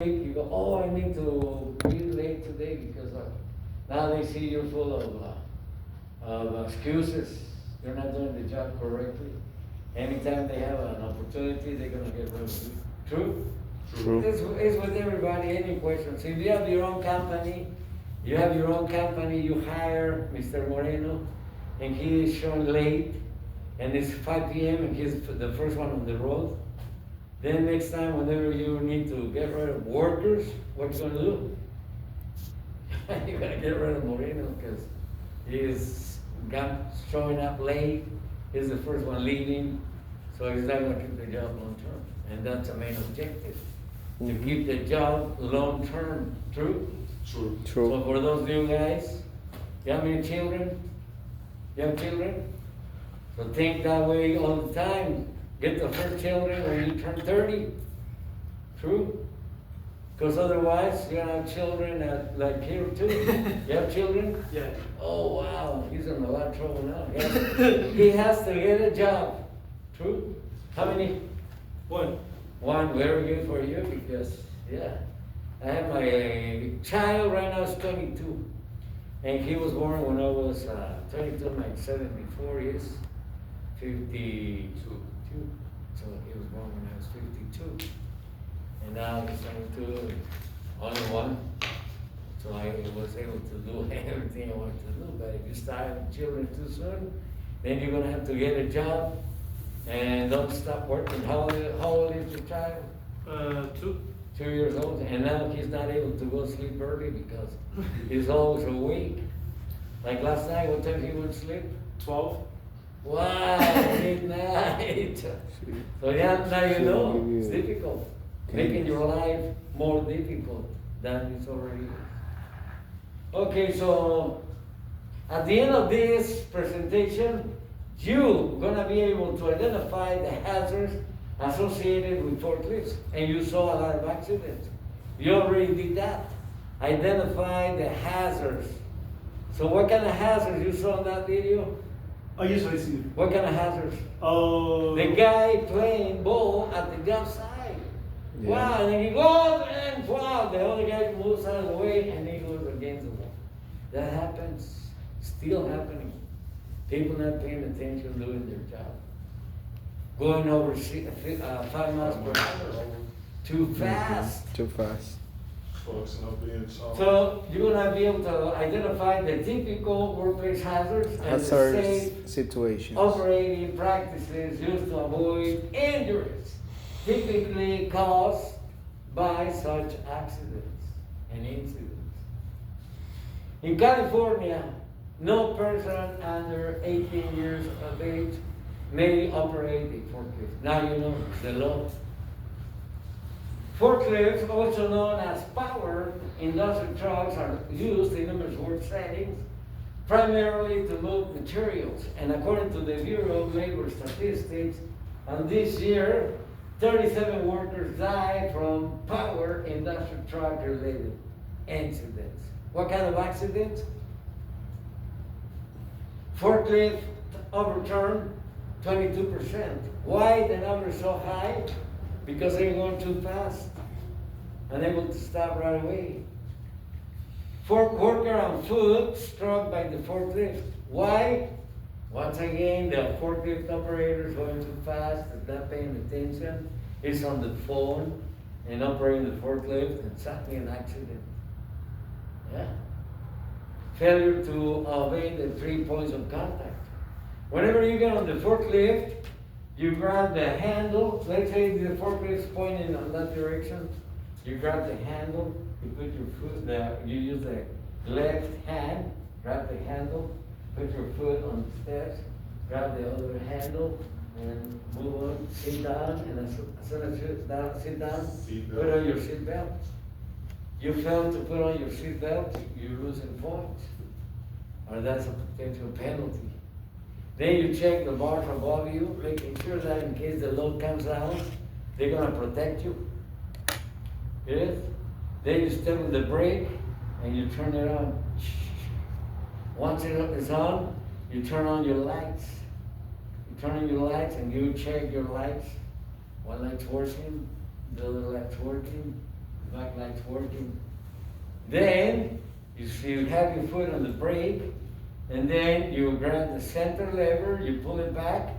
You go, oh, I need to be late today because now they see you're full of excuses. You're not doing the job correctly. Anytime they have an opportunity, they're gonna get rid of you. True? True. It's with everybody. Any questions? If you have your own company, you hire Mr. Moreno, and he is showing late, and it's 5 p.m. and he's the first one on the road. Then next time, whenever you need to get rid of workers, what you gonna do? You're gonna get rid of Moreno because he's showing up late. He's the first one leaving, so he's not gonna keep the job long term. And that's the main objective, to keep the job long term. True? True. So for those new guys, you have any children? You have children? So think that way all the time. Get the first children when you turn 30. True? Because otherwise, you're gonna have children like here too. You have children? Yeah. Oh wow, he's in a lot of trouble now. He has to get a job. True? How many? One. One, very good for you because, yeah. I have my child right now is 22. And he was born when I was 22, like 74 years, 52. So he was born when I was 52. And now he's 22, only one. So I was able to do everything I wanted to do. But if you start having children too soon, then you're gonna have to get a job and don't stop working. How old is your child? 2. 2 years old, and now he's not able to go sleep early because he's always awake. Like last night, what time he went to sleep? 12. Wow, midnight. So yeah, now you know, it's difficult. Making your life more difficult than it's already is. Okay, so at the end of this presentation, you're gonna be able to identify the hazards associated with forklifts, and you saw a lot of accidents. You already did that. Identify the hazards. So what kind of hazards you saw in that video? Oh, yes, I see. What kind of hazards? Oh. The guy playing ball at the job site. Yeah. Wow, and then he goes and wow, the other guy moves out of the way and he goes against the wall. That happens, still happening. People not paying attention doing their job. Going over 5 miles per hour. Too fast. Too fast. Folks not being soft. So you're gonna be able to identify the typical workplace hazards and the Hazardous safe situations. operating practices used to avoid injuries typically caused by such accidents and incidents. In California, no person under 18 years of age may operate a forklift. Now you know the law. Forklifts, also known as power industrial trucks, are used in numerous work settings, primarily to move materials. And according to the Bureau of Labor Statistics, on this year, 37 workers died from power industrial truck related incidents. What kind of accidents? Forklift overturned 22%. Why the number is so high? Because they're going too fast, unable to stop right away. Worker on foot struck by the forklift. Why? Once again, the forklift operators going too fast, not paying attention, is on the phone and operating the forklift, and suddenly an accident. Yeah. Failure to obey the 3 points of contact. Whenever you get on the forklift, you grab the handle. Let's say the forklift is pointing in that direction. You grab the handle, you put your foot there, you use the left hand, grab the handle, put your foot on the steps, grab the other handle, and move on, sit down, and as soon as you sit down, put on your seat belt. You fail to put on your seat belt, you're losing points. Or that's a potential penalty. Then you check the bars above you, making sure that in case the load comes down, they're gonna protect you. Yes? Then you step on the brake and you turn it on. Once it is on, you turn on your lights. You turn on your lights and you check your lights. One light's working, the other light's working. back light's working. Then you have your foot on the brake, and then you grab the center lever, you pull it back,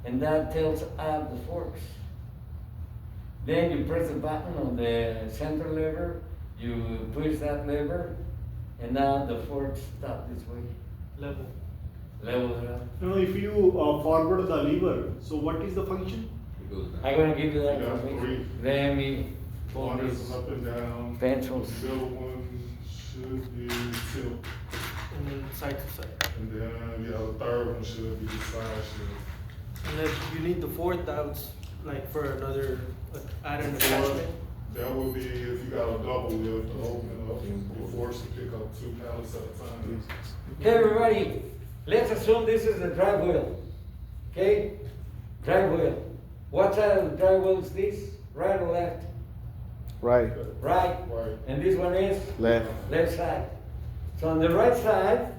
and that tilts out the forks. Then you press the button on the center lever, you push that lever, and now the forks stop this way. Level. Level it up. Now, if you forward the lever, so what is the function? It goes down. I'm gonna give you that You got information. Let me pull One is these up and down. pencils. The other one should be tilt. And then side to side. And then, yeah, the third one should be side shift. And then you need the fourth, that's like for another, add an attachment. That would be if you got a double lift to open it up, you're forced to pick up 2 pallets at a time. Okay, everybody, let's assume this is the drive wheel. Okay? Drive wheel. What side of the drive wheel is this? Right or left? Right, Right. Right. And this one is? left. Left side. So on the right side,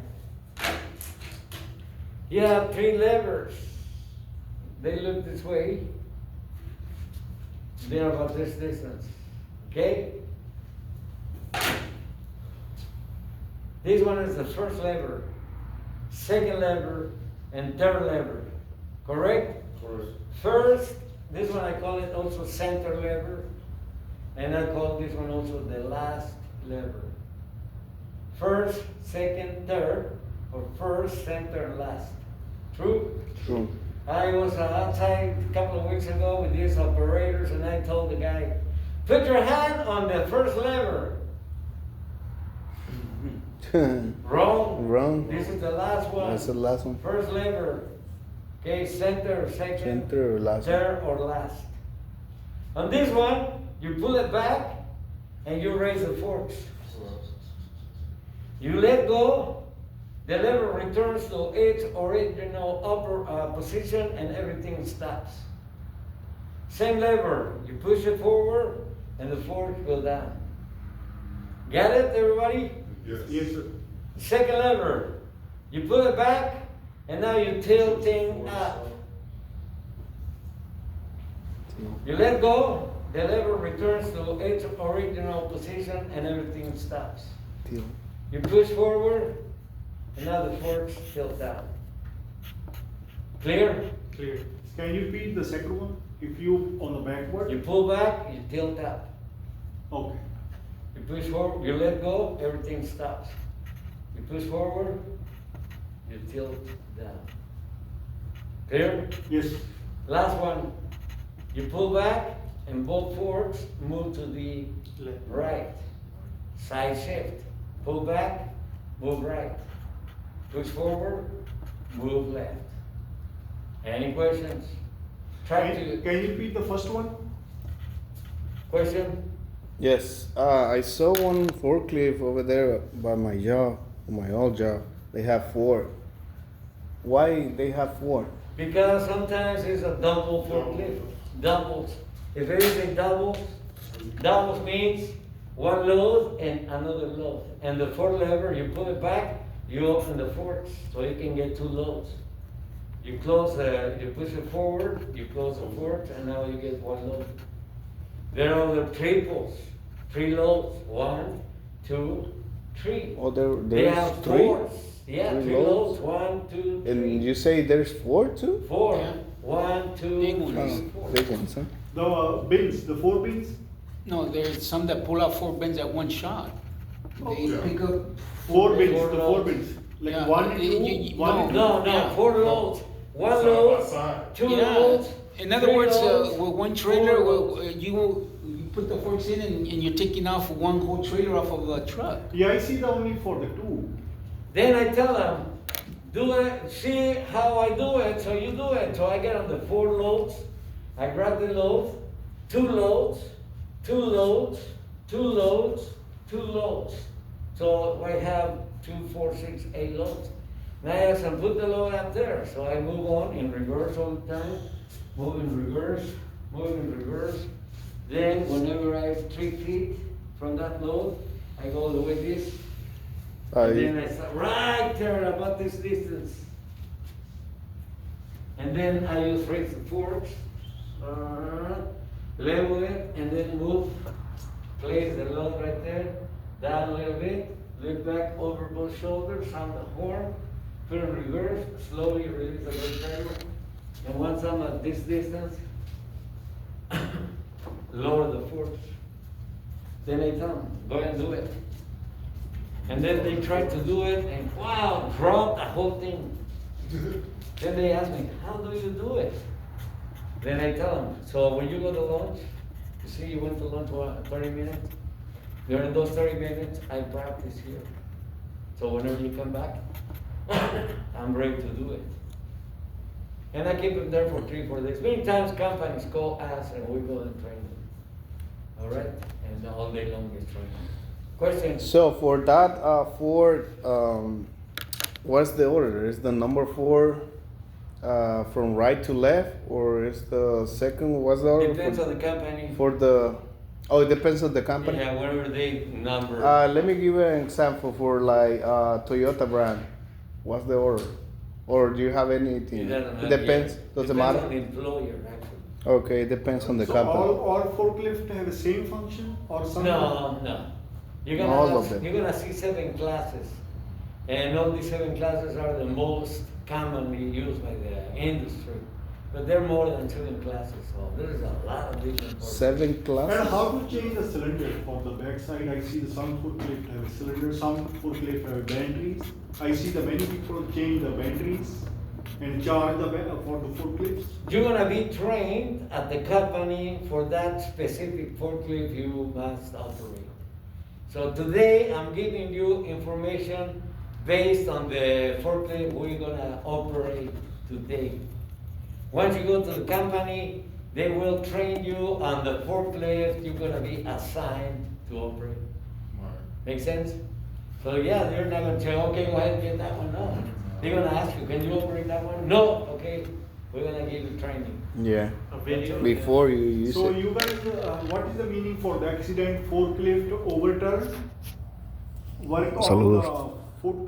you have 3 levers. They look this way. They're about this distance. Okay? This one is the first lever, second lever, and third lever. Correct? Correct. First, this one I call it also center lever, and I call this one also the last lever. First, second, third, or first, center, last. True? True. I was outside a couple of weeks ago with these operators, and I told the guy, put your hand on the first lever. Wrong. Wrong. This is the last one. That's the last one. First lever. Okay, center, second, Center or last one? third, or last. On this one, you pull it back and you raise the forks. You let go, the lever returns to its original upper position and everything stops. Same lever, you push it forward and the forks go down. Get it, everybody? Yes. Yes, sir. Second lever, you pull it back and now you're tilting up. You let go, the lever returns to its original position and everything stops. Tilt. You push forward, and now the forks tilt down. Clear? Clear. Can you repeat the second one? If you on the backward? You pull back, you tilt up. Okay. You push forward, you let go, everything stops. You push forward, you tilt down. Clear? Yes. Last one. You pull back, and both forks move to the Left. right. Side shift. Pull back, move right. Push forward, move left. Any questions? Try to. Can you repeat the first one? Question? Yes, I saw one forklift over there by my job, my old job. They have 4. Why they have 4? Because sometimes it's a double forklift. Doubles. If it is a doubles means one load and another load. And the fourth lever, you pull it back, you open the forks so you can get 2 loads. You close you push it forward, you close the forks, and now you get 1 load. There are the triples, 3 loads, 1, 2, 3. Oh, They there's have 3? 4. Yeah, 3 3 loads? loads, 1, 2, 3. And you say there's 4 too? 4. Yeah. 1, 2, Big 3, ones. 4. Big ones, huh? The bins, the 4 bins? No, there's some that pull out 4 bins at one shot. They yeah. pick up. 4 bins, Four the 4 loads. bins. Like Yeah, 1 and 2, you- 1 and 2. No, Yeah. 4 loads. 1 Side by load, side. 2 Yeah. loads. In other 3 words, loads, with one trailer, 4 loads. you put the forks in and you're taking off one whole trailer off of a truck. Yeah, I see the only for the 2. Then I tell them, do it, see how I do it, so you do it. So I get on the 4 loads, I grab the load, 2 loads, 2 loads, 2 loads, 2 loads. So I have 2, 4, 6, 8 loads. Now I have to put the load up there, so I move on in reverse all the time, move in reverse, move in reverse. Then whenever I have 3 feet from that load, I go the way this. And then I start right there about this distance. And then I use raise the forks, level it, and then move place the load right there, down a little bit, lift back over both shoulders, sound the horn, put in reverse, slowly release the brake pedal. And once I'm at this distance, lower the force. Then I tell them, go ahead and do it. And then they try to do it and wow, drop the whole thing. Then they ask me, how do you do it? Then I tell them, so when you go to lunch, you see you went to lunch for 30 minutes? During those 30 minutes, I practice here. So whenever you come back, I'm ready to do it. And I keep them there for 3-4 days. Many times companies call us and we go and train them. All right? And all day long is training. Question? So for that Ford, what's the order? Is the number 4 from right to left, or is the second? What's the order? Depends on the company. For the it depends on the company. Yeah, whatever they number. Let me give you an example for like Toyota brand. What's the order? Or do you have anything? It depends. Doesn't matter. Depends on the employer, actually. Okay, it depends on the So company. all forklift have the same function or some? No. You're All gonna of them. you're gonna see 7 classes, and all these 7 classes are the most commonly used by the industry. But there are more than 7 classes, so there's a lot of different. 7 And classes. how to change the cylinder for the backside? I see some forklift have a cylinder, some forklift have batteries. I see the many people change the batteries and charge for the forklifts. You're gonna be trained at the company for that specific forklift you must operate. So today I'm giving you information based on the forklift we're gonna operate today. Once you go to the company, they will train you on the forklift you're gonna be assigned to operate. Make sense? So yeah, they're not gonna say, okay, go ahead and get that one. No. They're gonna ask you, can you operate that one? No. Okay, we're gonna give you training. Yeah. A video. Before you use So it. you guys, what is the meaning for the accident forklift overturn? Work on Saludos. the foot